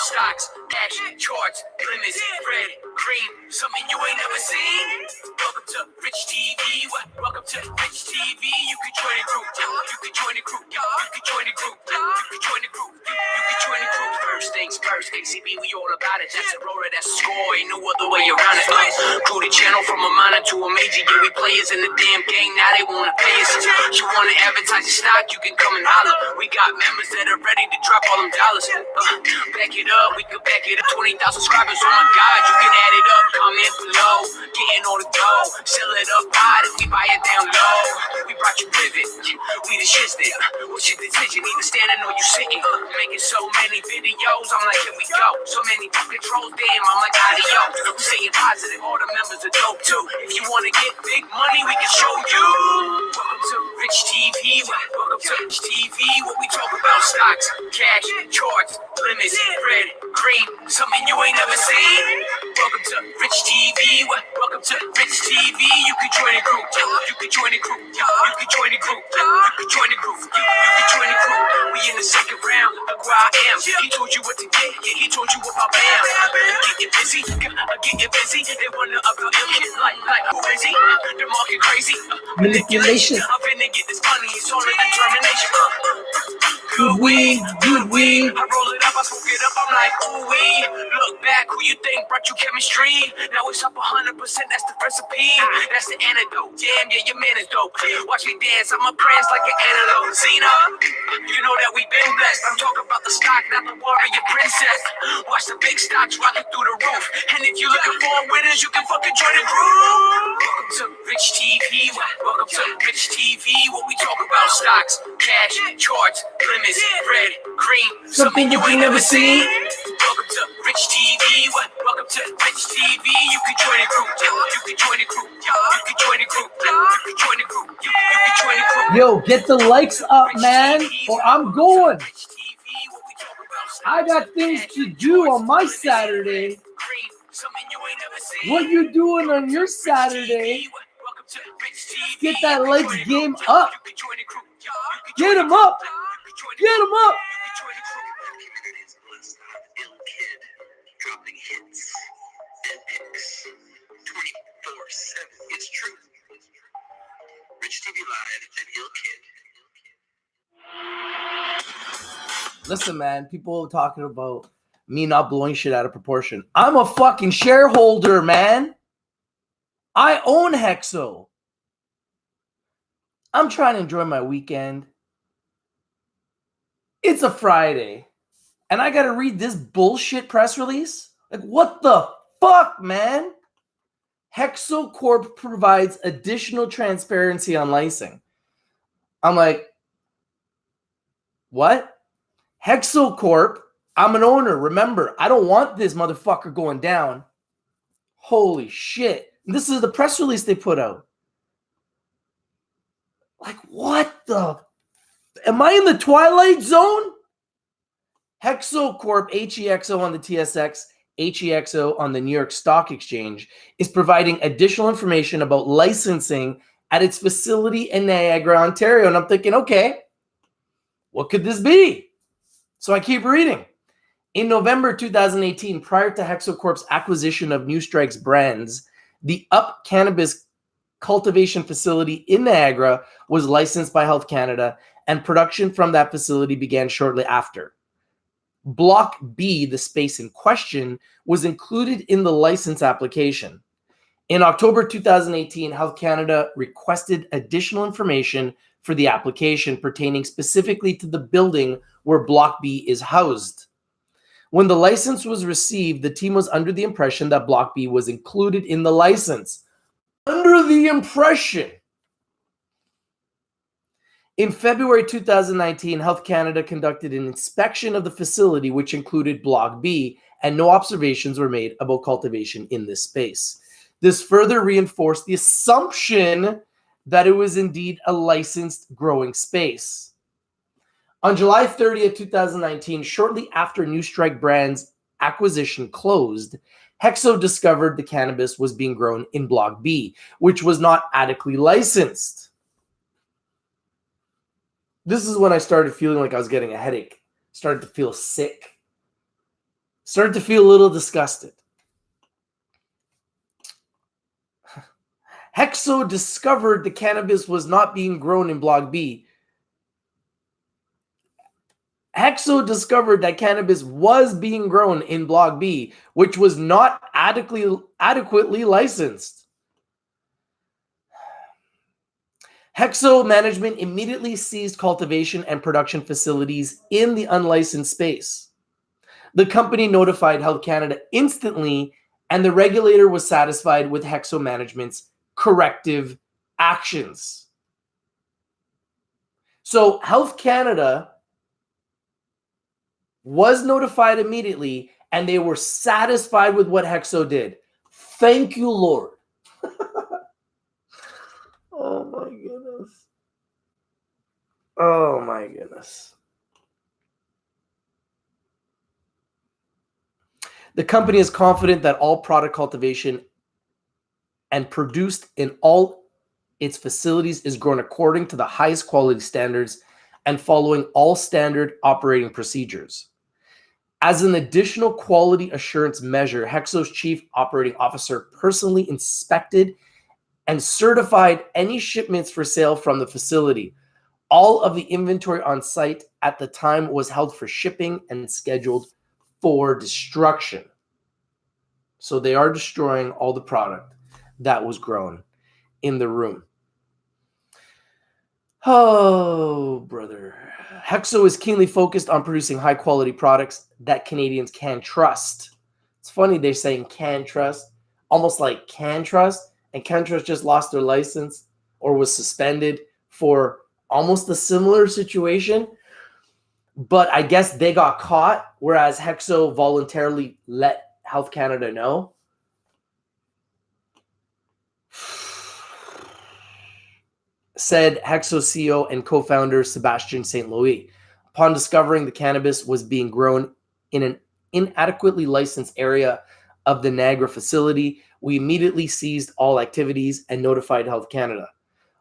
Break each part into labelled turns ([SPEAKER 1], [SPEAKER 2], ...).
[SPEAKER 1] stocks, cash, charts, limits, red, green, something you ain't never seen. Welcome to Rich TV. Welcome to Rich TV. You can join the group. You can join the group. You can join the group. You can join the group. You can join the group. First things first, ACB, we all about it. That's a roller, that's a score. Ain't no other way around it. Grew the channel from a minor to a major. Yeah, we players in the damn game. Now they wanna pay us. You wanna advertise your stock? You can come and holler. We got members that are ready to drop all them dollars. Back it up, we could back it up. 20,000 subscribers, oh my God, you can add it up. Comment below, getting all the dough. Sell it up high, and we buy it down low. We brought you pivot, we the shits there. What's your decision? Either standing or you sitting. Making so many videos, I'm like, here we go. So many controls, damn, I'm like, adios. We saying positive, all the members are dope too. If you wanna get big money, we can show you. Welcome to Rich TV. Welcome to Rich TV. What we talk about: stocks, cash, charts, limits, red, green, something you ain't never seen. Welcome to Rich TV. Welcome to Rich TV. You can join the group. You can join the group. You can join the group. You can join the group. You can join the group. We in the second round. Look where I am. He told you what to get. Yeah, he told you about Bam. Getting busy. Getting busy. They wonder about him. Like who is he? The market crazy.
[SPEAKER 2] Manipulation.
[SPEAKER 1] I'm finna get this money. It's all in determination.
[SPEAKER 2] Good weed, good weed.
[SPEAKER 1] I roll it up, I smoke it up, I'm like, ooh wee. Look back, who you think brought you chemistry? Now it's up 100%, that's the recipe. That's the antidote, damn, yeah, your man is dope. Watch me dance, I'm a prance like an antelope. Zena, you know that we been blessed. I'm talking about the stock, not the warrior princess. Watch the big stocks rocking through the roof. And if you looking for winners, you can fucking join the group. Welcome to Rich TV. Welcome to Rich TV. What we talk about: stocks, cash, charts, limits, red, green, something you ain't never seen. Welcome to Rich TV. Welcome to Rich TV. You can join the group. You can join the group. You can join the group. You can join the group. You can join the group.
[SPEAKER 2] Yo, get the likes up, man, or I'm going. I got things to do on my Saturday. What you doing on your Saturday? Get that likes game up. Get them up. Get them up.
[SPEAKER 1] Dropping hits and picks 24/7. It's true. Rich TV Live and Ill Kid.
[SPEAKER 2] Listen, man, people talking about me not blowing shit out of proportion. I'm a fucking shareholder, man. I own HEXO. I'm trying to enjoy my weekend. It's a Friday. And I got to read this bullshit press release? Like, what the fuck, man? HEXO Corp provides additional transparency on licensing. I'm like, what? HEXO Corp, I'm an owner. Remember, I don't want this motherfucker going down. Holy shit. And this is the press release they put out. Like, what the? Am I in the Twilight Zone? HEXO Corp, HEXO on the TSX, HEXO on the New York Stock Exchange, is providing additional information about licensing at its facility in Niagara, Ontario. And I'm thinking, okay, what could this be? So I keep reading. In November 2018, prior to HEXO Corp's acquisition of NewStrike's brands, the Up Cannabis cultivation facility in Niagara was licensed by Health Canada, and production from that facility began shortly after. Block B, the space in question, was included in the license application. In October 2018, Health Canada requested additional information for the application pertaining specifically to the building where Block B is housed. When the license was received, the team was under the impression that Block B was included in the license. Under the impression. In February 2019, Health Canada conducted an inspection of the facility, which included Block B, and no observations were made about cultivation in this space. This further reinforced the assumption that it was indeed a licensed growing space. On July 30th, 2019, shortly after NewStrike Brands' acquisition closed, HEXO discovered the cannabis was being grown in Block B, which was not adequately licensed. This is when I started feeling like I was getting a headache. Started to feel sick. Started to feel a little disgusted. HEXO discovered the cannabis was not being grown in Block B. HEXO discovered that cannabis was being grown in Block B, which was not adequately licensed. HEXO management immediately seized cultivation and production facilities in the unlicensed space. The company notified Health Canada instantly, and the regulator was satisfied with HEXO management's corrective actions. So Health Canada was notified immediately, and they were satisfied with what HEXO did. Thank you, Lord. Oh my goodness. Oh my goodness. The company is confident that all product cultivation and produced in all its facilities is grown according to the highest quality standards and following all standard operating procedures. As an additional quality assurance measure, HEXO's chief operating officer personally inspected and certified any shipments for sale from the facility. All of the inventory on site at the time was held for shipping and scheduled for destruction. So they are destroying all the product that was grown in the room. Oh, brother. HEXO is keenly focused on producing high-quality products that Canadians can trust. It's funny they're saying can trust, almost like can trust, and can trust just lost their license or was suspended for almost a similar situation. But I guess they got caught, whereas HEXO voluntarily let Health Canada know. Said HEXO CEO and co-founder Sebastian St. Louis. Upon discovering the cannabis was being grown in an inadequately licensed area of the Niagara facility, we immediately seized all activities and notified Health Canada.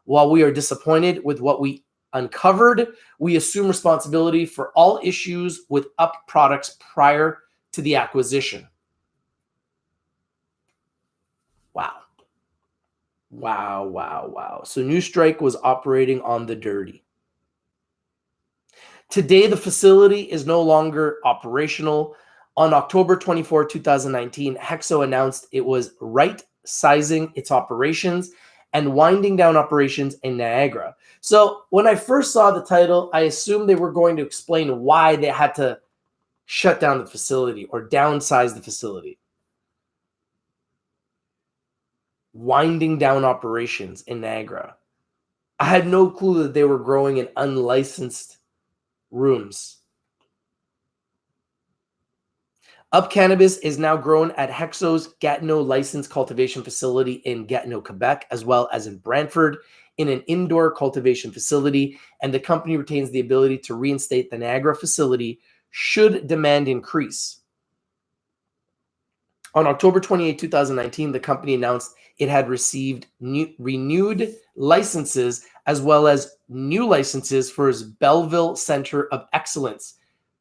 [SPEAKER 2] While we are disappointed with what we uncovered, we assume responsibility for all issues with up products prior to the acquisition. Wow. Wow, wow, wow. So NewStrike was operating on the dirty. Today, the facility is no longer operational. On October 24, 2019, HEXO announced it was right-sizing its operations and winding down operations in Niagara. So when I first saw the title, I assumed they were going to explain why they had to shut down the facility or downsize the facility. Winding down operations in Niagara. I had no clue that they were growing in unlicensed rooms. Up Cannabis is now grown at HEXO's Gatineau licensed cultivation facility in Gatineau, Quebec, as well as in Brantford in an indoor cultivation facility, and the company retains the ability to reinstate the Niagara facility should demand increase. On October 28, 2019, the company announced it had received renewed licenses as well as new licenses for its Belleville Center of Excellence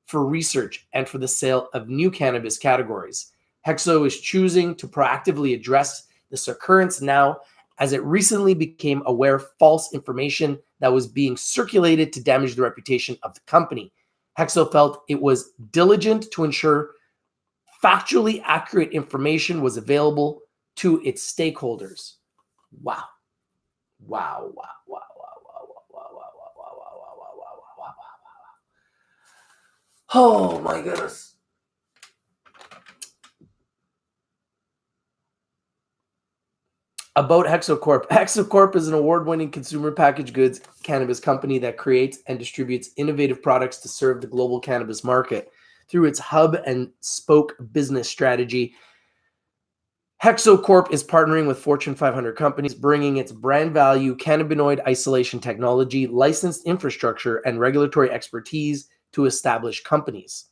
[SPEAKER 2] for research and for the sale of new cannabis categories. HEXO is choosing to proactively address this occurrence now, as it recently became aware of false information that was being circulated to damage the reputation of the company. HEXO felt it was diligent to ensure factually accurate information was available to its stakeholders. Wow. Wow, wow, wow, wow, wow, wow, wow, wow, wow, wow, wow, wow, wow, wow, wow, wow. Oh my goodness. About HEXO Corp. HEXO Corp is an award-winning consumer packaged goods cannabis company that creates and distributes innovative products to serve the global cannabis market. Through its hub and spoke business strategy, HEXO Corp is partnering with Fortune 500 companies, bringing its brand value, cannabinoid isolation technology, licensed infrastructure, and regulatory expertise to established companies.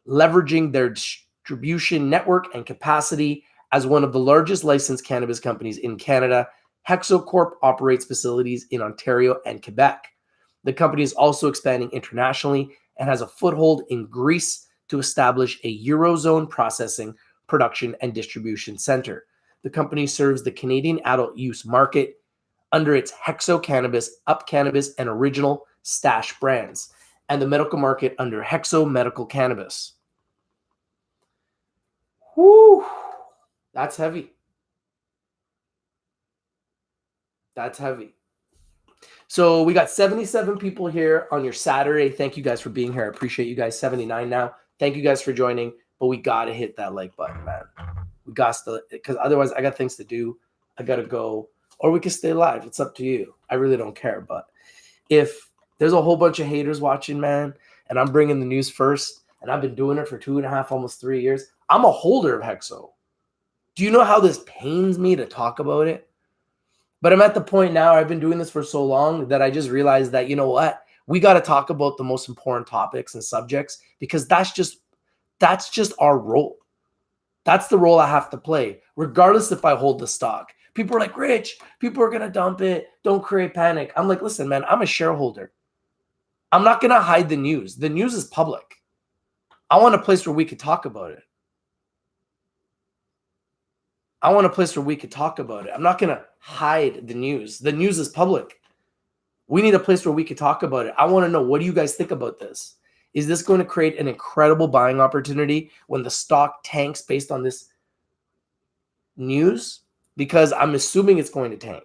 [SPEAKER 2] Leveraging their distribution network and capacity as one of the largest licensed cannabis companies in Canada, HEXO Corp operates facilities in Ontario and Quebec. The company is also expanding internationally and has a foothold in Greece, to establish a Eurozone processing, production, and distribution center. The company serves the Canadian adult use market under its HEXO Cannabis, Up Cannabis, and Original Stash brands, and the medical market under HEXO Medical Cannabis. Whew, that's heavy. That's heavy. So we got 77 people here on your Saturday. Thank you guys for being here. I appreciate you guys. 79 now. Thank you guys for joining. But we got to hit that like button, man. We got to, because otherwise I got things to do. I got to go. Or we can stay live. It's up to you. I really don't care. But if there's a whole bunch of haters watching, man, and I'm bringing the news first, and I've been doing it for 2.5, almost 3 years, I'm a holder of HEXO. Do you know how this pains me to talk about it? But I'm at the point now, I've been doing this for so long that I just realized that, you know what? We got to talk about the most important topics and subjects, because that's just our role. That's the role I have to play, regardless if I hold the stock. People are like, Rich, people are going to dump it. Don't create panic. I'm like, listen, man, I'm a shareholder. I'm not going to hide the news. The news is public. I want a place where we could talk about it. I want a place where we could talk about it. I'm not going to hide the news. The news is public. We need a place where we could talk about it. I want to know, what do you guys think about this? Is this going to create an incredible buying opportunity when the stock tanks based on this news? Because I'm assuming it's going to tank.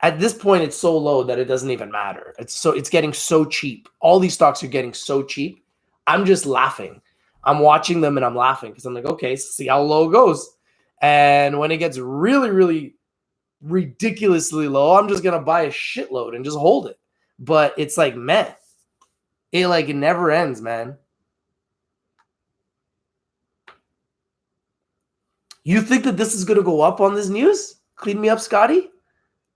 [SPEAKER 2] At this point, it's so low that it doesn't even matter. It's getting so cheap. All these stocks are getting so cheap. I'm just laughing. I'm watching them and I'm laughing because I'm like, okay, see how low it goes. And when it gets really, really ridiculously low, I'm just going to buy a shitload and just hold it. But it's like, man, it never ends, man. You think that this is going to go up on this news? Clean me up, Scotty?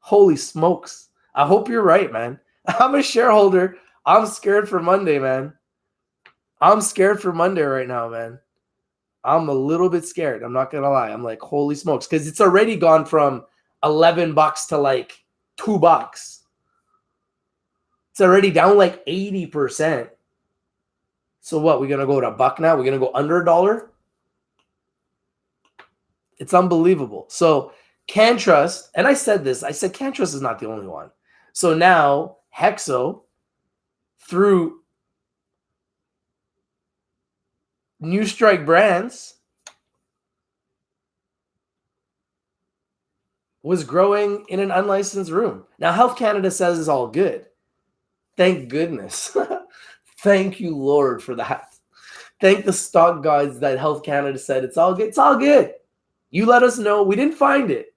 [SPEAKER 2] Holy smokes. I hope you're right, man. I'm a shareholder. I'm scared for Monday, man. I'm scared for Monday right now, man. I'm a little bit scared. I'm not going to lie. I'm like, holy smokes. Because it's already gone from $11 to like $2. It's already down like 80%. So what? We're going to go to $1 now? We're going to go under $1? It's unbelievable. So CanTrust, and I said this, I said CanTrust is not the only one. So now HEXO, through New Strike Brands, was growing in an unlicensed room. Now, Health Canada says it's all good. Thank goodness. Thank you, Lord, for that. Thank the stock gods that Health Canada said it's all good. It's all good. You let us know. We didn't find it.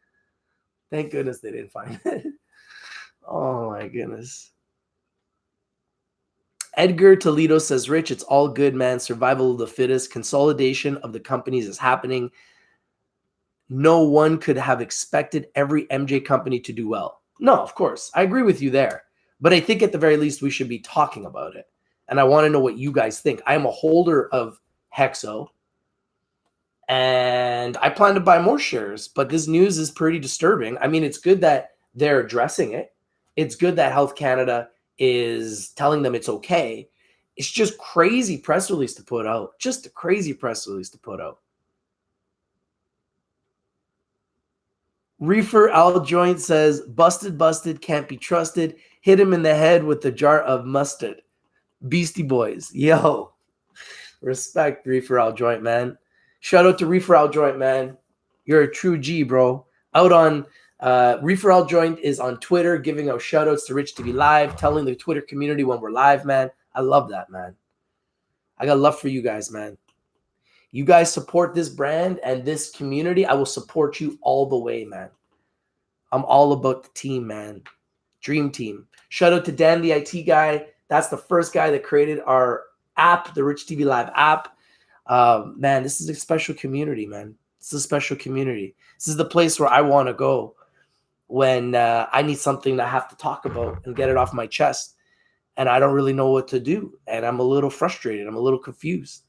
[SPEAKER 2] Thank goodness they didn't find it. Oh, my goodness. Edgar Toledo says, Rich, it's all good, man. Survival of the fittest. Consolidation of the companies is happening. No one could have expected every MJ company to do well. No, of course. I agree with you there. But I think at the very least we should be talking about it. And I want to know what you guys think. I am a holder of HEXO. And I plan to buy more shares. But this news is pretty disturbing. I mean, it's good that they're addressing it. It's good that Health Canada is telling them it's okay. It's just crazy press release to put out. Just a crazy press release to put out. Reefer Al Joint says, busted, can't be trusted. Hit him in the head with the jar of mustard. Beastie Boys. Yo. Respect, Reefer Al Joint, man. Shout out to Reefer Al Joint, man. You're a true G, bro. Out on Reefer Al Joint is on Twitter, giving out shout outs to Rich TV Live, telling the Twitter community when we're live, man. I love that, man. I got love for you guys, man. You guys support this brand and this community, I will support you all the way, man. I'm all about the team, man. Dream team. Shout out to Dan, the IT guy. That's the first guy that created our app, the Rich TV Live app. Man, this is a special community, man. This is a special community. This is the place where I want to go when I need something to have to talk about and get it off my chest. And I don't really know what to do. And I'm a little frustrated. I'm a little confused.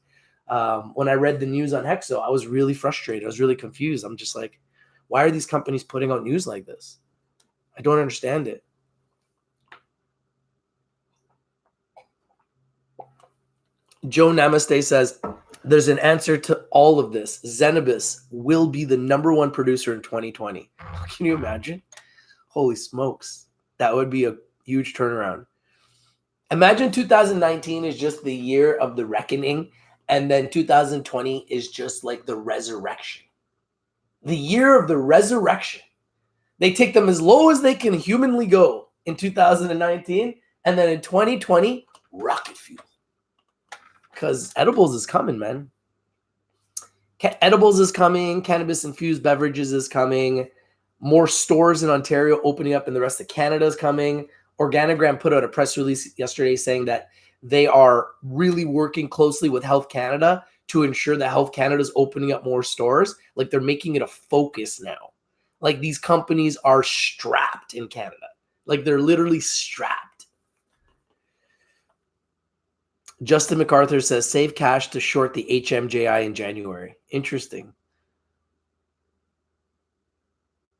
[SPEAKER 2] When I read the news on HEXO, I was really frustrated. I was really confused. I'm just like, why are these companies putting out news like this? I don't understand it. Joe Namaste says, there's an answer to all of this. Cannabis will be the #1 producer in 2020. Can you imagine? Holy smokes. That would be a huge turnaround. Imagine 2019 is just the year of the reckoning, and then 2020 is just like the resurrection. The year of the resurrection. They take them as low as they can humanly go in 2019, and then in 2020, rocket fuel. Because edibles is coming, man. Edibles is coming. Cannabis-infused beverages is coming. More stores in Ontario opening up, and the rest of Canada is coming. Organigram put out a press release yesterday saying that they are really working closely with Health Canada to ensure that Health Canada is opening up more stores. Like, they're making it a focus now. Like, these companies are strapped in Canada. Like, they're literally strapped. Justin MacArthur says, save cash to short the HMJI in January. Interesting.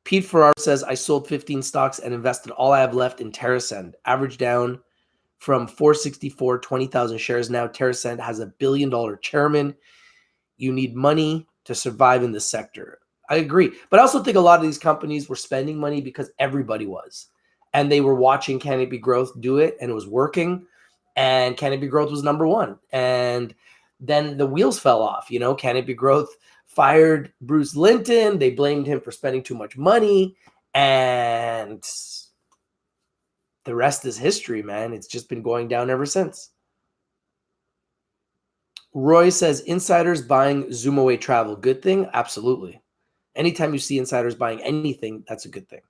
[SPEAKER 2] Pete Farrar says, I sold 15 stocks and invested all I have left in TerraSend. Average down from 464, 20,000 shares. Now TerraSend has $1 billion chairman. You need money to survive in this sector. I agree. But I also think a lot of these companies were spending money because everybody was. And they were watching Canopy Growth do it, and it was working. And Canopy Growth was #1. And then the wheels fell off. You know, Canopy Growth fired Bruce Linton. They blamed him for spending too much money. And the rest is history, man. It's just been going down ever since. Roy says, insiders buying Zoomaway Travel. Good thing? Absolutely. Anytime you see insiders buying anything, that's a good thing.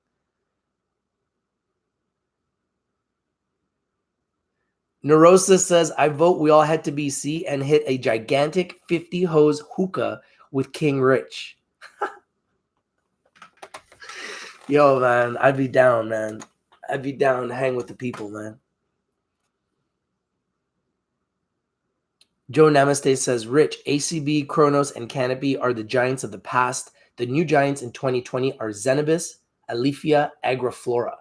[SPEAKER 2] Neurosis says, I vote we all head to BC and hit a gigantic 50 hose hookah with King Rich. Yo, man, I'd be down, man. I'd be down to hang with the people, man. Joe Namaste says, Rich, ACB, Kronos, and Canopy are the giants of the past. The new giants in 2020 are Cannabis, Alifia, Agriflora.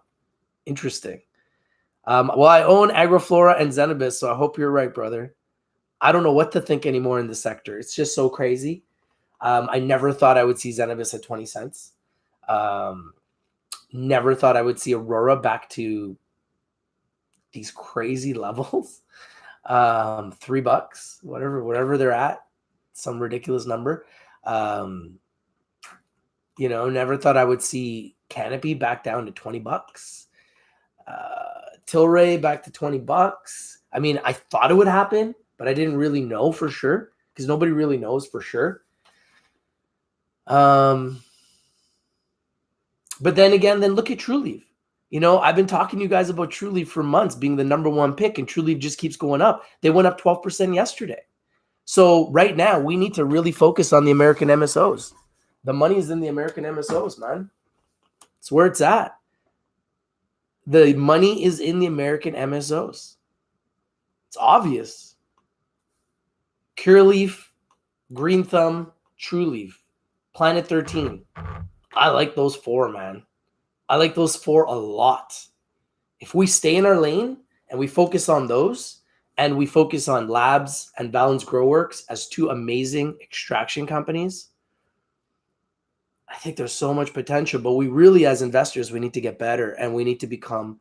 [SPEAKER 2] Interesting. Well, I own Agriflora and Cannabis, so I hope you're right, brother. I don't know what to think anymore in the sector. It's just so crazy. I never thought I would see Cannabis at 20 cents. Never thought I would see Aurora back to these crazy levels. $3, whatever they're at, some ridiculous number. You know, never thought I would see Canopy back down to $20. Tilray back to $20. I mean, I thought it would happen, but I didn't really know for sure because nobody really knows for sure. But then again, look at TrueLeaf. You know, I've been talking to you guys about TrueLeaf for months being the #1 pick, and TrueLeaf just keeps going up. They went up 12% yesterday. So right now, we need to really focus on the American MSOs. The money is in the American MSOs, man. It's where it's at. The money is in the American MSOs. It's obvious. Cureleaf, Green Thumb, TrueLeaf, Planet 13. I like those 4, man. I like those 4 a lot. If we stay in our lane and we focus on those, and we focus on Labs and Balance Growworks as 2 amazing extraction companies, I think there's so much potential. But we really, as investors, we need to get better, and we need to become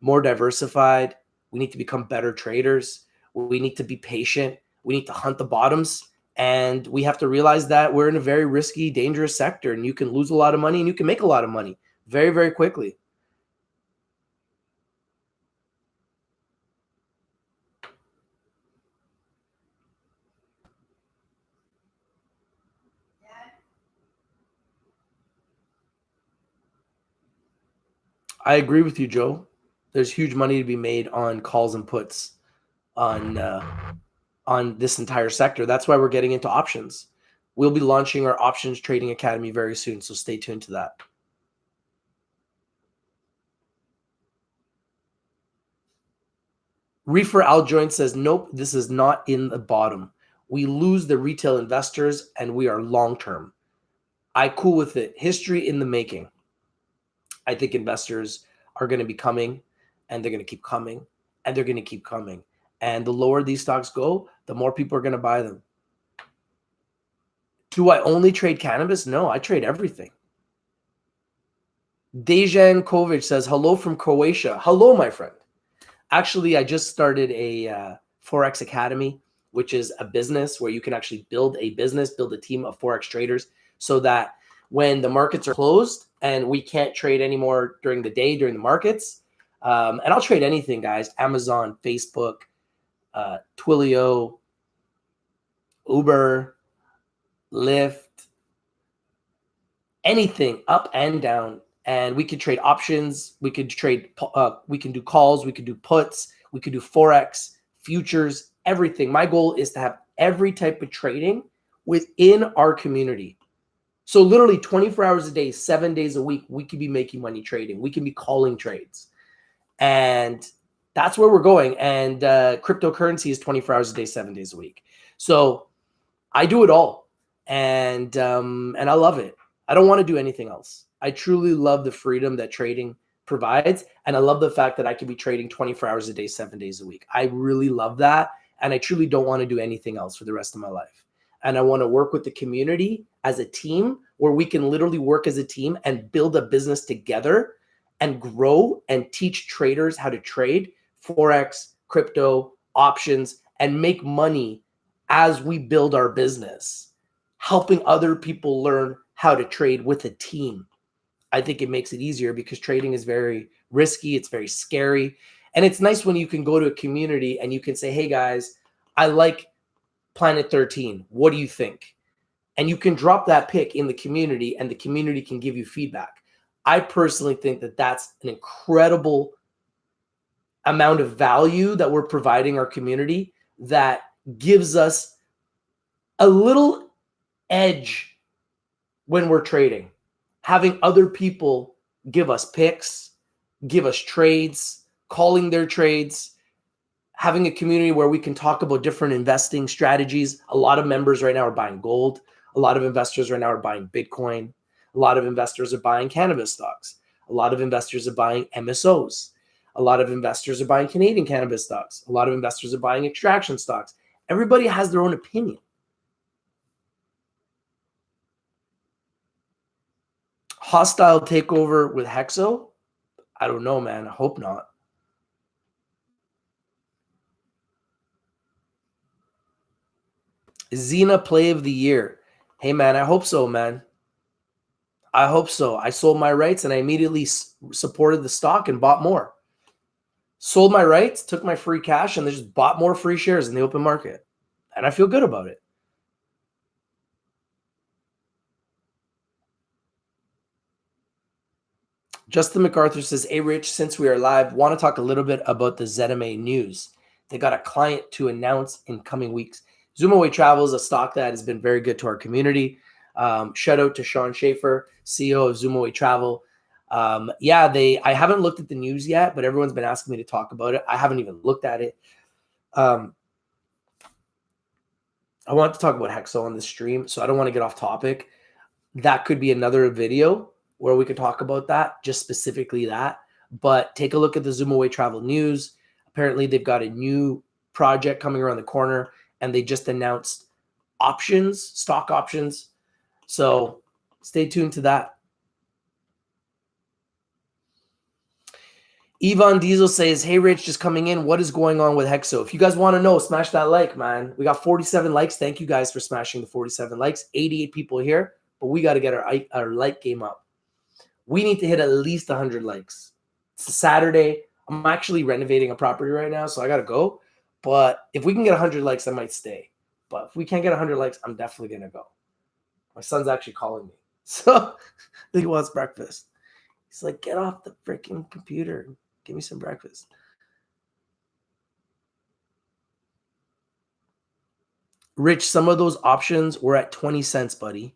[SPEAKER 2] more diversified. We need to become better traders. We need to be patient. We need to hunt the bottoms. And we have to realize that we're in a very risky, dangerous sector, and you can lose a lot of money and you can make a lot of money very, very quickly. I agree with you, Joe. There's huge money to be made on calls and puts on this entire sector. That's why we're getting into options. We'll be launching our options trading academy very soon, so stay tuned to that. Reefer Aljoint says, nope, this is not in the bottom. We lose the retail investors, and we are long-term. I cool with it. History in the making. I think investors are going to be coming, and they're going to keep coming, and they're going to keep coming. And the lower these stocks go, the more people are going to buy them. Do I only trade cannabis? No, I trade everything. Dejan Kovic says, hello from Croatia. Hello, my friend. Actually, I just started a Forex Academy, which is a business where you can actually build a business, build a team of Forex traders so that when the markets are closed and we can't trade anymore during the day, during the markets, and I'll trade anything, guys, Amazon, Facebook, Twilio, Uber, Lyft, anything up and down. And we could trade options. We could trade, we can do calls. We could do puts. We could do Forex, futures, everything. My goal is to have every type of trading within our community. So literally 24 hours a day, 7 days a week, we could be making money trading. We can be calling trades. And that's where we're going. And cryptocurrency is 24 hours a day, 7 days a week. So I do it all. And I love it. I don't want to do anything else. I truly love the freedom that trading provides. And I love the fact that I can be trading 24 hours a day, 7 days a week. I really love that. And I truly don't want to do anything else for the rest of my life. And I want to work with the community as a team where we can literally work as a team and build a business together and grow and teach traders how to trade Forex, crypto, options, and make money as we build our business, helping other people learn how to trade with a team. I think it makes it easier because trading is very risky. It's very scary. And it's nice when you can go to a community and you can say, hey guys, I like Planet 13. What do you think? And you can drop that pick in the community and the community can give you feedback. I personally think that that's an incredible amount of value that we're providing our community that gives us a little edge when we're trading. Having other people give us picks, give us trades, calling their trades, having a community where we can talk about different investing strategies. A lot of members right now are buying gold. A lot of investors right now are buying Bitcoin. A lot of investors are buying cannabis stocks. A lot of investors are buying MSOs. A lot of investors are buying Canadian cannabis stocks. A lot of investors are buying extraction stocks. Everybody has their own opinion. Hostile takeover with HEXO? I don't know, man. I hope not. Xena play of the year. Hey, man, I hope so, man. I hope so. I sold my rights and I immediately supported the stock and bought more. Sold my rights, took my free cash, and they just bought more free shares in the open market. And I feel good about it. Justin MacArthur says, hey, Rich, since we are live, want to talk a little bit about the ZMA news. They got a client to announce in coming weeks. Zoomaway Travel is a stock that has been very good to our community. Shout out to Sean Schaefer, CEO of Zoomaway Travel. I haven't looked at the news yet, but everyone's been asking me to talk about it. I haven't even looked at it. I want to talk about HEXO on the stream, so I don't want to get off topic. That could be another video where we could talk about that, just specifically that. But take a look at the Zoomaway Travel news. Apparently, they've got a new project coming around the corner, and they just announced options, stock options. So stay tuned to that. Yvonne Diesel says, hey, Rich, just coming in. What is going on with HEXO? If you guys want to know, smash that like, man. We got 47 likes. Thank you guys for smashing the 47 likes. 88 people here, but we got to get our like game up. We need to hit at least 100 likes. It's a Saturday. I'm actually renovating a property right now, so I got to go. But if we can get 100 likes, I might stay. But if we can't get 100 likes, I'm definitely going to go. My son's actually calling me. So he wants breakfast. He's like, get off the freaking computer. Give me some breakfast. Rich, some of those options were at 20 cents, buddy.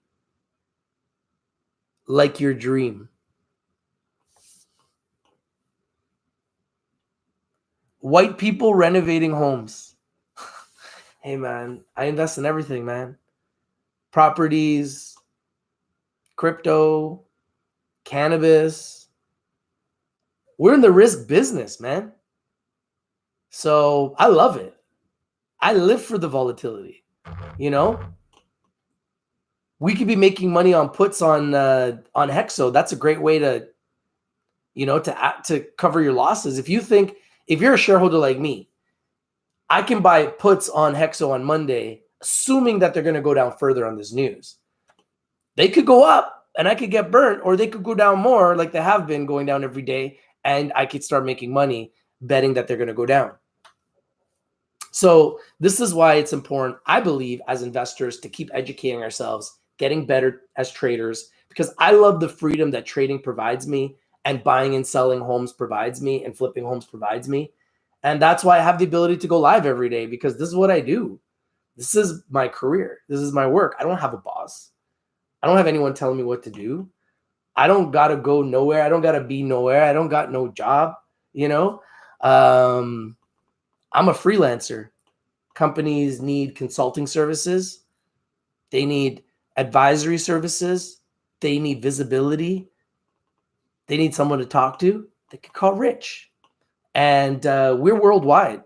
[SPEAKER 2] Like your dream. White people renovating homes. Hey, man, I invest in everything, man. Properties, crypto, cannabis. We're in the risk business, man. So I love it. I live for the volatility. You know, we could be making money on puts on HEXO. That's a great way to, you know, to cover your losses. If you're a shareholder like me, I can buy puts on HEXO on Monday, assuming that they're going to go down further on this news. They could go up and I could get burnt, or they could go down more like they have been going down every day, and I could start making money betting that they're going to go down. So this is why it's important, I believe, as investors to keep educating ourselves, getting better as traders, because I love the freedom that trading provides me and buying and selling homes provides me and flipping homes provides me. And that's why I have the ability to go live every day, because this is what I do. This is my career. This is my work. I don't have a boss. I don't have anyone telling me what to do. I don't got to go nowhere. I don't got to be nowhere. I don't got no job, you know. I'm a freelancer. Companies need consulting services. They need advisory services. They need visibility. They need someone to talk to. They could call Rich. And we're worldwide.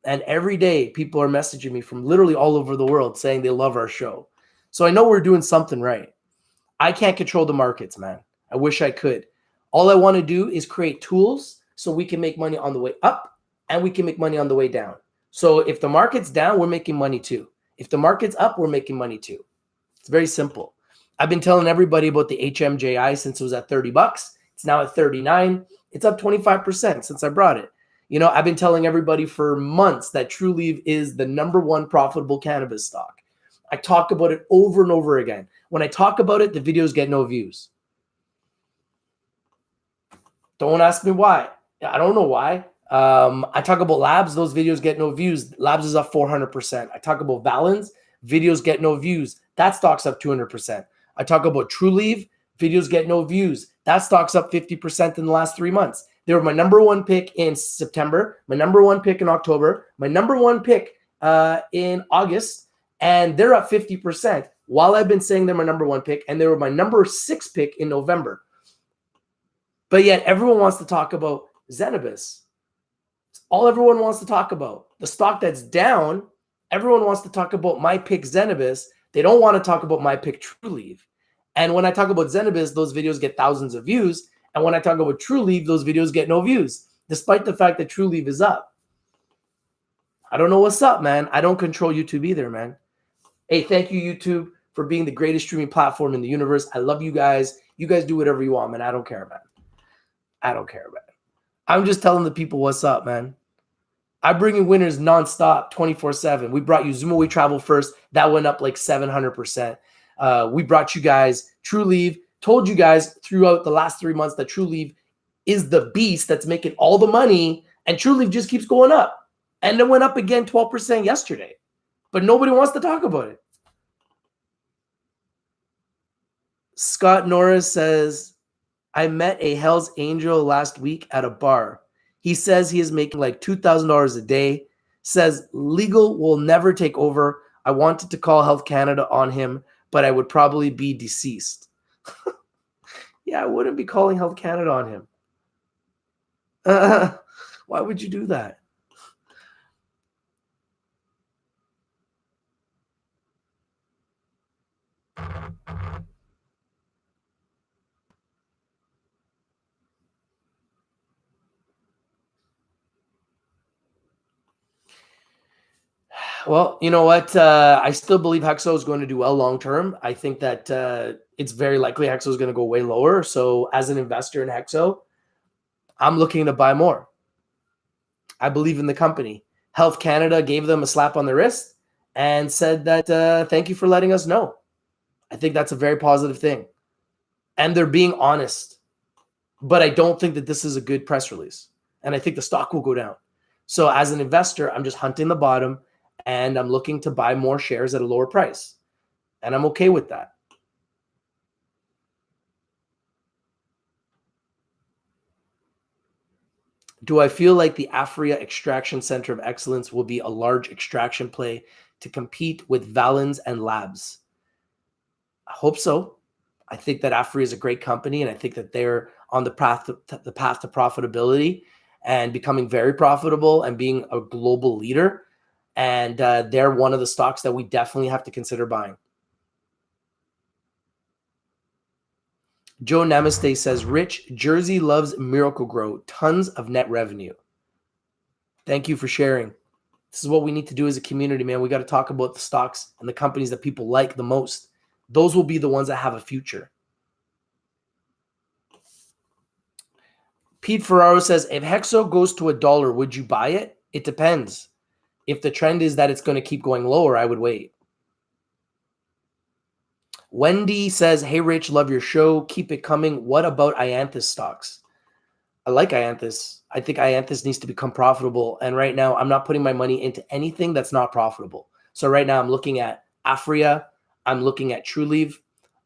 [SPEAKER 2] And every day people are messaging me from literally all over the world saying they love our show. So I know we're doing something right. I can't control the markets, man. I wish I could. All I want to do is create tools so we can make money on the way up and we can make money on the way down. So if the market's down, we're making money too. If the market's up, we're making money too. It's very simple. I've been telling everybody about the HMJI since it was at $30. It's now at 39. It's up 25% since I brought it. You know, I've been telling everybody for months that TrueLeaf is the #1 profitable cannabis stock. I talk about it over and over again. When I talk about it, the videos get no views. Don't ask me why. I don't know why. I talk about Labs, those videos get no views. Labs is up 400%. I talk about Valens, videos get no views. That stock's up 200%. I talk about TrueLeaf, videos get no views. That stock's up 50% in the last 3 months. They were my #1 pick in September, my #1 pick in October, my #1 pick in August, and they're up 50% while I've been saying they're my #1 pick, and they were my #6 pick in November. But yet everyone wants to talk about Cannabis. It's all everyone wants to talk about. The stock that's down, everyone wants to talk about my pick Cannabis. They don't want to talk about my pick TrueLeaf. And when I talk about Cannabis, those videos get thousands of views. And when I talk about TrueLeaf, those videos get no views, despite the fact that TrueLeaf is up. I don't know what's up, man. I don't control YouTube either, man. Hey, thank you, YouTube, for being the greatest streaming platform in the universe. I love you guys. You guys do whatever you want, man. I don't care, man. I don't care, man. I'm just telling the people what's up, man. I bring in winners nonstop, 24/7. We brought you Zoom Away Travel first. That went up like 700%. We brought you guys TrueLeaf. Told you guys throughout the last 3 months that TrueLeaf is the beast that's making all the money, and TrueLeaf just keeps going up. And it went up again 12% yesterday. But nobody wants to talk about it. Scott Norris says, I met a Hell's Angel last week at a bar. He says he is making like $2,000 a day. Says legal will never take over. I wanted to call Health Canada on him, but I would probably be deceased. Yeah, I wouldn't be calling Health Canada on him. Why would you do that? Well, you know what? I still believe HEXO is going to do well long term. I think that it's very likely HEXO is going to go way lower. So as an investor in HEXO, I'm looking to buy more. I believe in the company. Health Canada gave them a slap on the wrist and said that thank you for letting us know. I think that's a very positive thing. And they're being honest. But I don't think that this is a good press release. And I think the stock will go down. So as an investor, I'm just hunting the bottom and I'm looking to buy more shares at a lower price. And I'm okay with that. Do I feel like the Aphria Extraction Center of Excellence will be a large extraction play to compete with Valens and Labs? I hope so. I think that Aphria is a great company, and I think that they're on the path to profitability and becoming very profitable and being a global leader. And they're one of the stocks that we definitely have to consider buying. Joe Namaste says, Rich, Jersey loves Miracle Grow. Tons of net revenue. Thank you for sharing. This is what we need to do as a community, man. We got to talk about the stocks and the companies that people like the most. Those will be the ones that have a future. Pete Ferraro says, if HEXO goes to $1, would you buy it? It depends. If the trend is that it's going to keep going lower, I would wait. Wendy says, hey, Rich, love your show. Keep it coming. What about Ianthus stocks? I like Ianthus. I think Ianthus needs to become profitable. And right now, I'm not putting my money into anything that's not profitable. So right now, I'm looking at Afria. I'm looking at Trulieve.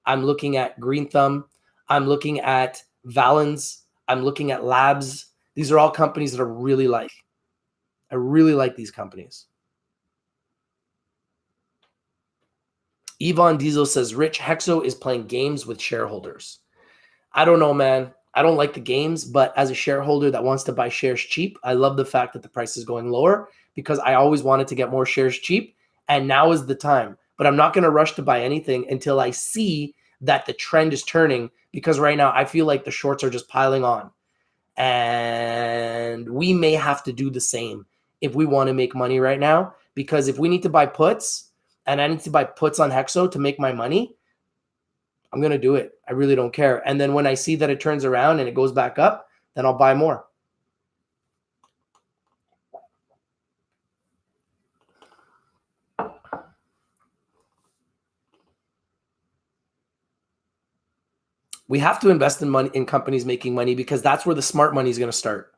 [SPEAKER 2] I'm looking at Green Thumb. I'm looking at Valens. I'm looking at Labs. These are all companies that I really like. I really like these companies. Yvonne Diesel says, Rich, HEXO is playing games with shareholders. I don't know, man. I don't like the games, but as a shareholder that wants to buy shares cheap, I love the fact that the price is going lower because I always wanted to get more shares cheap, and now is the time. But I'm not going to rush to buy anything until I see that the trend is turning, because right now I feel like the shorts are just piling on. And we may have to do the same if we want to make money right now, because if we need to buy puts, and I need to buy puts on HEXO to make my money, I'm going to do it. I really don't care. And then when I see that it turns around and it goes back up, then I'll buy more. We have to invest in money in companies making money, because that's where the smart money is going to start.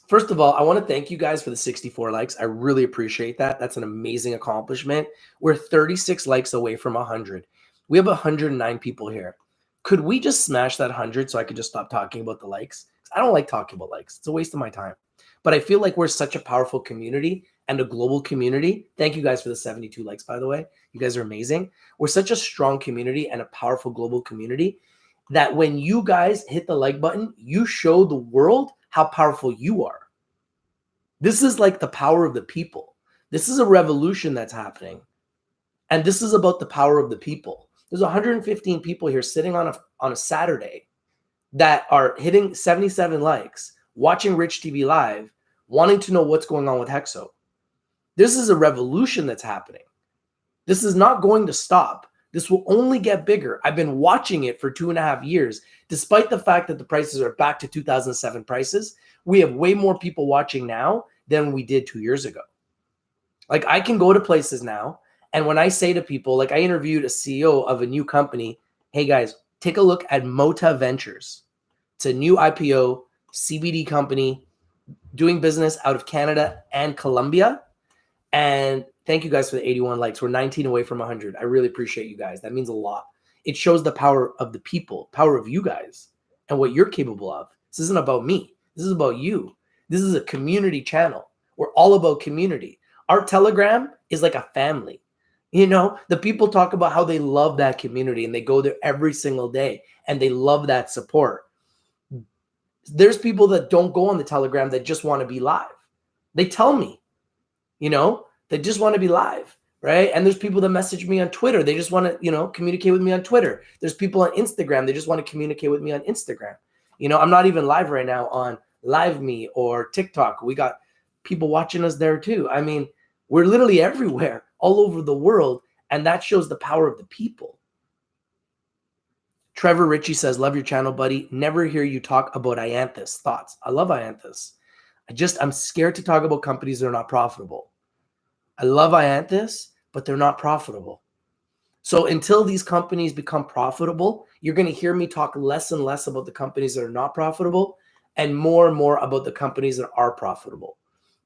[SPEAKER 2] First of all, I want to thank you guys for the 64 likes. I really appreciate that. That's an amazing accomplishment. We're 36 likes away from 100. We have 109 people here. Could we just smash that 100 so I could just stop talking about the likes? I don't like talking about likes. It's a waste of my time. But I feel like we're such a powerful community and a global community. Thank you guys for the 72 likes, by the way. You guys are amazing. We're such a strong community and a powerful global community that when you guys hit the like button, you show the world how powerful you are. This is like the power of the people. This is a revolution that's happening. And this is about the power of the people. There's 115 people here sitting on a Saturday that are hitting 77 likes, watching Rich TV Live, wanting to know what's going on with HEXO. This is a revolution that's happening. This is not going to stop. This will only get bigger. I've been watching it for 2.5 years. Despite the fact that the prices are back to 2007 prices, we have way more people watching now than we did 2 years ago. Like, I can go to places now, and when I say to people, like, I interviewed a CEO of a new company, hey guys, take a look at Mota Ventures. It's a new IPO CBD company doing business out of Canada and Colombia. And thank you guys for the 81 likes. We're 19 away from 100. I really appreciate you guys. That means a lot. It shows the power of the people, power of you guys, and what you're capable of. This isn't about me. This is about you. This is a community channel. We're all about community. Our Telegram is like a family. You know, the people talk about how they love that community and they go there every single day and they love that support. There's people that don't go on the Telegram that just want to be live. They tell me, you know, they just want to be live, right? And there's people that message me on Twitter. They just want to, you know, communicate with me on Twitter. There's people on Instagram. They just want to communicate with me on Instagram. You know, I'm not even live right now on LiveMe or TikTok. We got people watching us there too. I mean, we're literally everywhere, all over the world. And that shows the power of the people. Trevor Ritchie says, love your channel, buddy. Never hear you talk about Ianthus. Thoughts? I love Ianthus. I'm scared to talk about companies that are not profitable. I love Ianthus, but they're not profitable. So until these companies become profitable, you're going to hear me talk less and less about the companies that are not profitable and more about the companies that are profitable.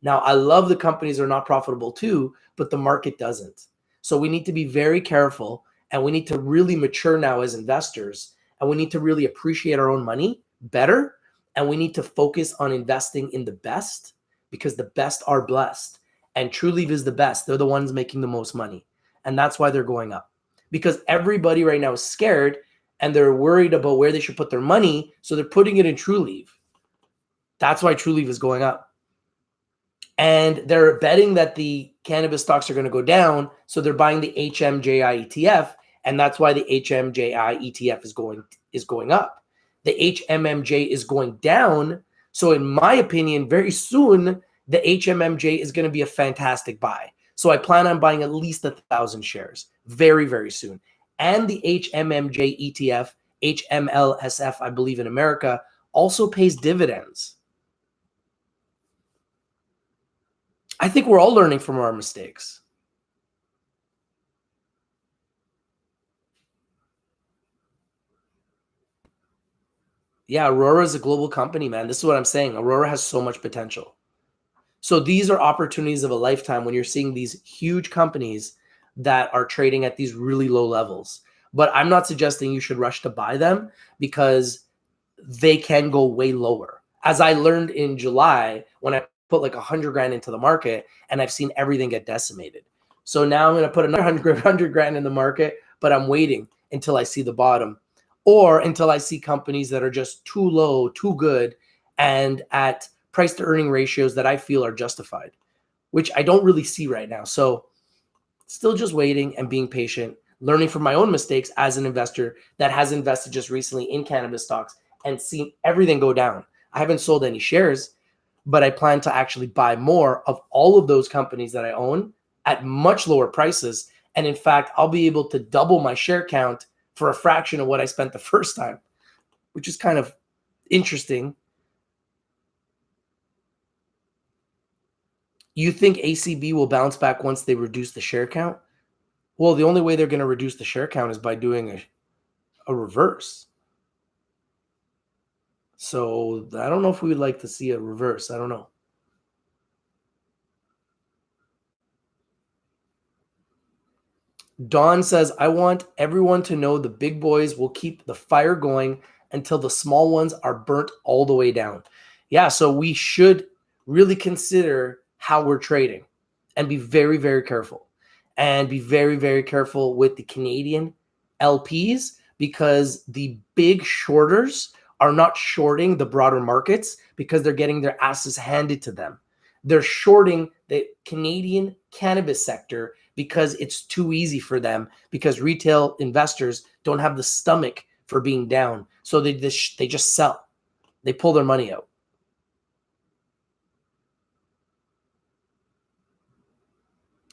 [SPEAKER 2] Now, I love the companies that are not profitable too, but the market doesn't. So we need to be very careful, and we need to really mature now as investors, and we need to really appreciate our own money better, and we need to focus on investing in the best, because the best are blessed. And Trulieve is the best. They're the ones making the most money. And that's why they're going up. Because everybody right now is scared and they're worried about where they should put their money. So they're putting it in Trulieve. That's why Trulieve is going up. And they're betting that the cannabis stocks are going to go down, so they're buying the HMJI ETF, and that's why the HMJI ETF is going up. The HMMJ is going down, so in my opinion, very soon the HMMJ is going to be a fantastic buy. So I plan on buying at least 1,000 shares very, very soon. And the HMMJ ETF, HMLSF, I believe in America, also pays dividends. I think we're all learning from our mistakes. Yeah, Aurora is a global company, man. This is what I'm saying. Aurora has so much potential. So these are opportunities of a lifetime when you're seeing these huge companies that are trading at these really low levels. But I'm not suggesting you should rush to buy them because they can go way lower. As I learned in July when I put like 100 grand into the market and I've seen everything get decimated. So now I'm going to put another 100 grand in the market, but I'm waiting until I see the bottom or until I see companies that are just too low, too good, and at price to earning ratios that I feel are justified, which I don't really see right now. So still just waiting and being patient, learning from my own mistakes as an investor that has invested just recently in cannabis stocks and seen everything go down. I haven't sold any shares, but I plan to actually buy more of all of those companies that I own at much lower prices. And in fact, I'll be able to double my share count for a fraction of what I spent the first time, which is kind of interesting. You think ACB will bounce back once they reduce the share count? Well, the only way they're going to reduce the share count is by doing a reverse. So I don't know if we would like to see a reverse. I don't know. Dawn says, I want everyone to know the big boys will keep the fire going until the small ones are burnt all the way down. Yeah, so we should really consider how we're trading and be very, very careful. And be very, very careful with the Canadian LPs because the big shorters are not shorting the broader markets because they're getting their asses handed to them. They're shorting the Canadian cannabis sector because it's too easy for them because retail investors don't have the stomach for being down. So they just sell. They pull their money out.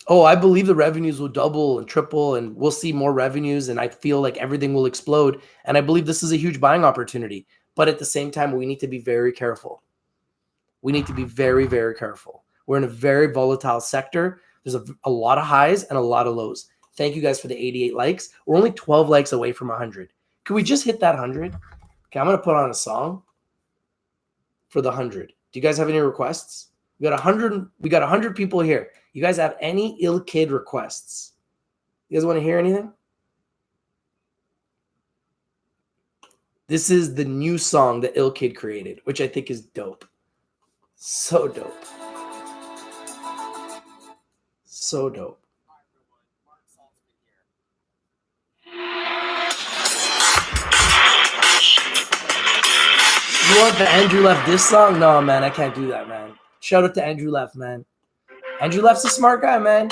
[SPEAKER 2] Oh, I believe the revenues will double and triple and we'll see more revenues and I feel like everything will explode. And I believe this is a huge buying opportunity. But at the same time, we need to be very careful. We need to be very, very careful. We're in a very volatile sector. There's a lot of highs and a lot of lows. Thank you guys for the 88 likes. We're only 12 likes away from 100. Can we just hit that 100? Okay, I'm going to put on a song for the 100. Do you guys have any requests? We got 100. We got 100 people here. You guys have any ill kid requests? You guys want to hear anything? This is the new song that Ill Kid created, which I think is dope. So dope. So dope. You want the Andrew Left diss song? No, man, I can't do that, man. Shout out to Andrew Left, man. Andrew Left's a smart guy, man.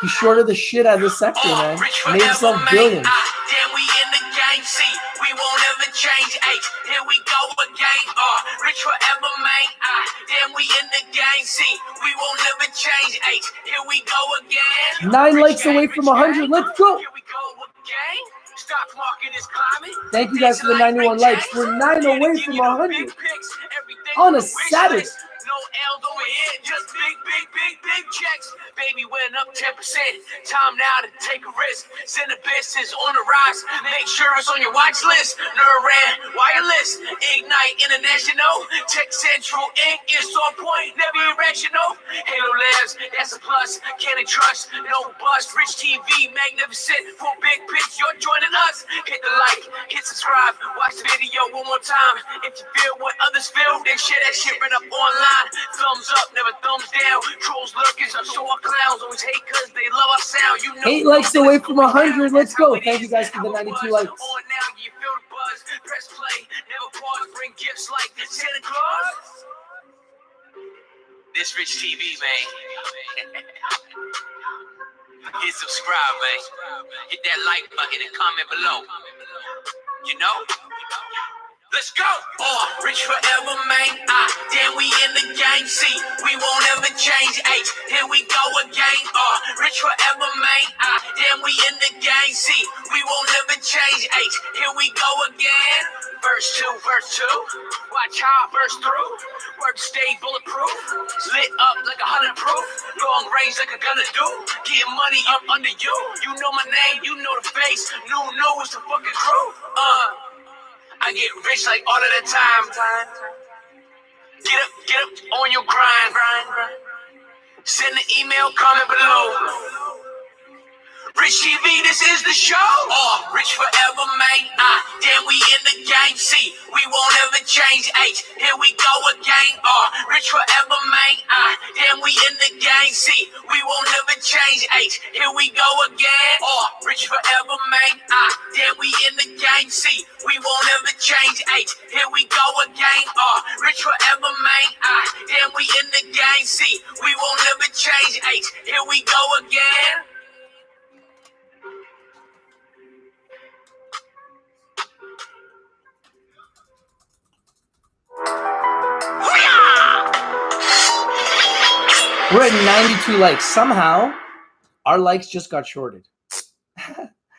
[SPEAKER 2] He shorted the shit out of this sector, man. Made himself billions.
[SPEAKER 1] Then we in the game, see, we won't ever change. Here we go again. Rich forever, man. Then we in the game, see, we won't ever change. Here we go again.
[SPEAKER 2] 9 likes away from 100. Let's go.
[SPEAKER 1] Here we go again. Stock market is climbing.
[SPEAKER 2] Thank you guys for the 91 likes. We're 9 away from 100 on a Saturday.
[SPEAKER 1] No L's over here, just big checks. Baby went up 10%. Time now to take a risk. Send a business on the rise. Make sure it's on your watch list. Neuran, wireless, Ignite International. Tech Central Inc. is on point, never irrational. Halo Labs, that's a plus. Can't trust, no bust. Rich TV, magnificent. For big pitch, you're joining us. Hit the like, hit subscribe. Watch the video one more time. If you feel what others feel, then share that shit right up online. Thumbs up, never thumbs down. Trolls lurkers, I show our clowns. Always hate cause they love our sound. You know
[SPEAKER 2] 8 likes away from 100. Let's go. Thank you guys for the 92 likes.
[SPEAKER 1] On now, you feel the buzz. Press play, never pause. Bring gifts like Santa Claus. This Rich TV, man. Hit subscribe, man. Hit that like button and comment below. You know? Let's go! Rich forever, man. Damn, we in the game. See, we won't ever change. H, here we go again. Rich forever, man. Damn, we in the game. See, we won't ever change. H, here we go again. Verse 2, verse 2. Watch how verse through. Work stay bulletproof. Lit up like 100 proof. Long range like a gunna do. Getting money up under you. You know my name, you know the face. New is the fucking crew. I get rich like all of the time. Get up on your grind. Send an email, comment below. Rich TV, this is the show. Rich forever, man. Damn, we in the game. See, we won't ever change. H, here we go again. Rich forever, man. Damn, we in the game. See, we won't ever change. H, here we go again. Rich forever, man. Damn, we in the game. See, we won't ever change. H, here we go again. Rich forever, man. Damn, we in the game. See, we won't ever change. H, here we go again.
[SPEAKER 2] We're at 92 likes. Somehow, our likes just got shorted.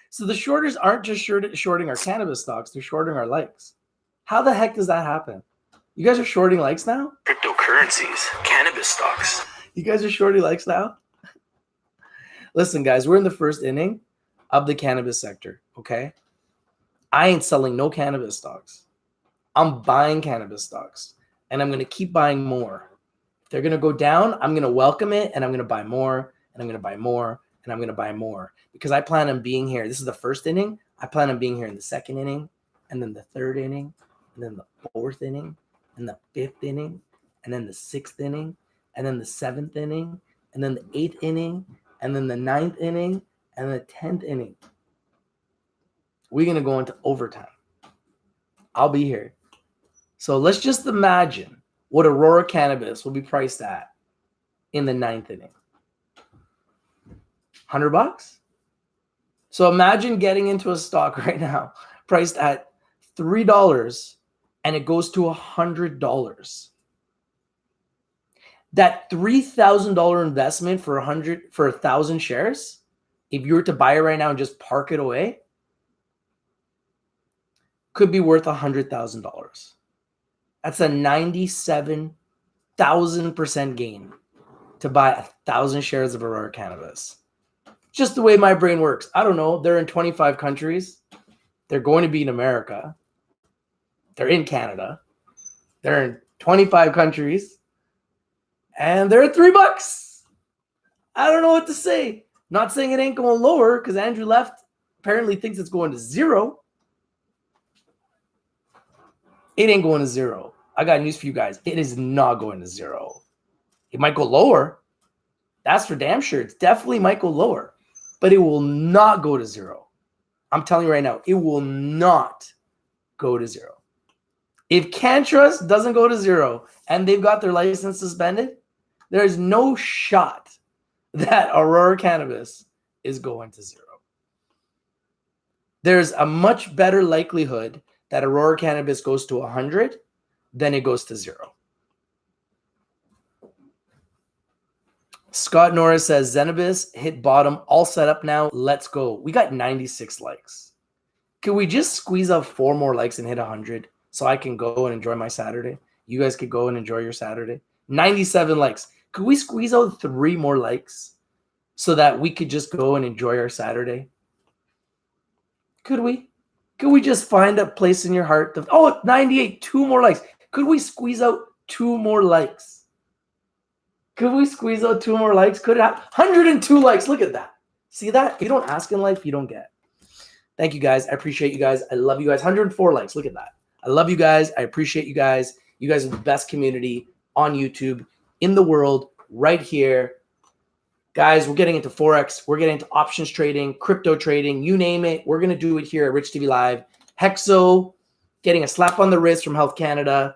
[SPEAKER 2] So the shorters aren't just shorting our cannabis stocks, they're shorting our likes. How the heck does that happen? You guys are shorting likes now?
[SPEAKER 1] Cryptocurrencies, cannabis stocks.
[SPEAKER 2] You guys are shorting likes now? Listen, guys, we're in the first inning of the cannabis sector, okay? I ain't selling no cannabis stocks. I'm buying cannabis stocks, and I'm going to keep buying more. If they're going to go down, I'm going to welcome it, and I'm going to buy more, and I'm going to buy more, and I'm going to buy more, because I plan on being here. This is the first inning. I plan on being here in the second inning, and then the third inning, and then the fourth inning, and the fifth inning, and then the sixth inning, and then the seventh inning, and then the eighth inning, and then the ninth inning, and the 10th inning. We're going to go into overtime. I'll be here. So let's just imagine what Aurora Cannabis will be priced at in the 9th inning. $100? So imagine getting into a stock right now priced at $3 and it goes to $100. That $3,000 investment for 1,000 shares, if you were to buy it right now and just park it away, could be worth $100,000. That's a 97,000% gain to buy 1,000 shares of Aurora Cannabis. Just the way my brain works. I don't know. They're in 25 countries. They're going to be in America. They're in Canada. They're in 25 countries. And they're at $3. I don't know what to say. Not saying it ain't going lower because Andrew Left apparently thinks it's going to $0. It ain't going to $0. I got news for you guys. It is not going to $0. It might go lower. That's for damn sure. It definitely might go lower. But it will not go to $0. I'm telling you right now, it will not go to $0. If CannTrust doesn't go to $0 and they've got their license suspended, there's no shot that Aurora Cannabis is going to $0. There's a much better likelihood that Aurora Cannabis goes to 100 than it goes to $0. Scott Norris says, Zenabis hit bottom, all set up now. Let's go. We got 96 likes. Could we just squeeze out 4 more likes and hit 100 so I can go and enjoy my Saturday? You guys could go and enjoy your Saturday. 97 likes. Could we squeeze out 3 more likes so that we could just go and enjoy our Saturday? Could we? Could we just find a place in your heart? 98, 2 more likes. Could we squeeze out 2 more likes? Could we squeeze out 2 more likes? Could it have 102 likes? Look at that. See that? If you don't ask in life, you don't get. Thank you guys. I appreciate you guys. I love you guys. 104 likes. Look at that. I love you guys. I appreciate you guys. You guys are the best community on YouTube in the world right here. Guys, we're getting into Forex. We're getting into options trading, crypto trading, you name it. We're going to do it here at Rich TV Live. HEXO, getting a slap on the wrist from Health Canada.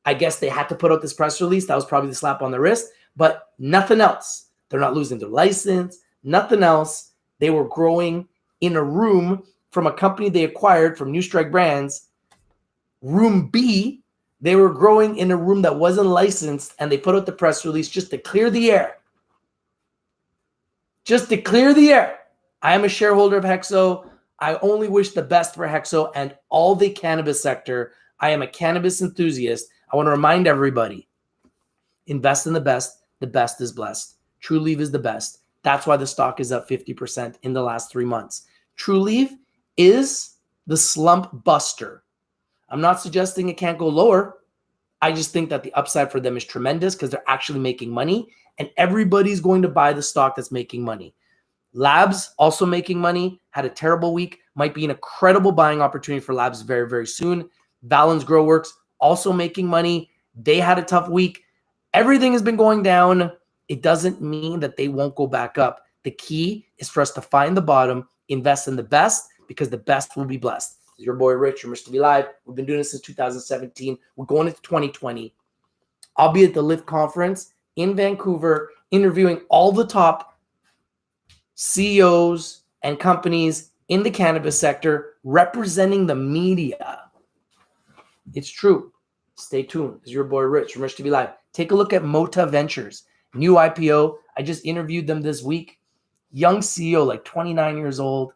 [SPEAKER 2] I guess they had to put out this press release. That was probably the slap on the wrist, but nothing else. They're not losing their license, nothing else. They were growing in a room from a company they acquired from New Strike Brands, Room B. They were growing in a room that wasn't licensed, and they put out the press release just to clear the air. Just to clear the air. I am a shareholder of HEXO. I only wish the best for HEXO and all the cannabis sector. I am a cannabis enthusiast. I want to remind everybody, invest in the best. The best is blessed. TrueLeaf is the best. That's why the stock is up 50% in the last 3 months. TrueLeaf is the slump buster. I'm not suggesting it can't go lower. I just think that the upside for them is tremendous because they're actually making money, and everybody's going to buy the stock that's making money. Labs also making money, had a terrible week, might be an incredible buying opportunity for Labs very, very soon. Valens Growworks also making money. They had a tough week. Everything has been going down. It doesn't mean that they won't go back up. The key is for us to find the bottom, invest in the best, because the best will be blessed. This is your boy Rich from Mr. Be Live. We've been doing this since 2017. We're going into 2020. I'll be at the LIFT conference in Vancouver, interviewing all the top CEOs and companies in the cannabis sector, representing the media. It's true. Stay tuned. This is your boy Rich from Rich TV Live. Take a look at Mota Ventures, new IPO. I just interviewed them this week. Young CEO, like 29 years old.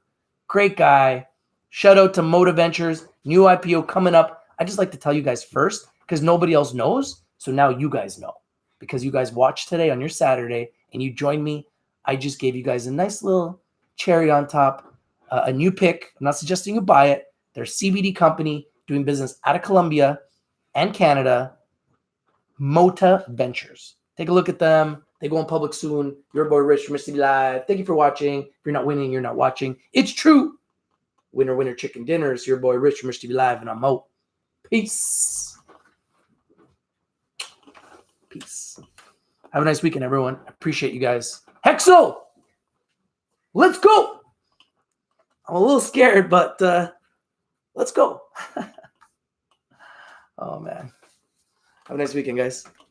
[SPEAKER 2] Great guy. Shout out to Mota Ventures, new IPO coming up. I just like to tell you guys first because nobody else knows. So now you guys know because you guys watched today on your Saturday and you joined me. I just gave you guys a nice little cherry on top, a new pick. I'm not suggesting you buy it. They're a CBD company doing business out of Colombia and Canada, Mota Ventures. Take a look at them. They go on public soon. Your boy Rich from Mr. Live. Thank you for watching. If you're not winning, you're not watching. It's true. Winner, winner, chicken dinner. It's your boy Rich from Mr. Live, and I'm out. Peace. Peace. Have a nice weekend, everyone. I appreciate you guys. HEXO, let's go. I'm a little scared, but let's go. Oh, man. Have a nice weekend, guys.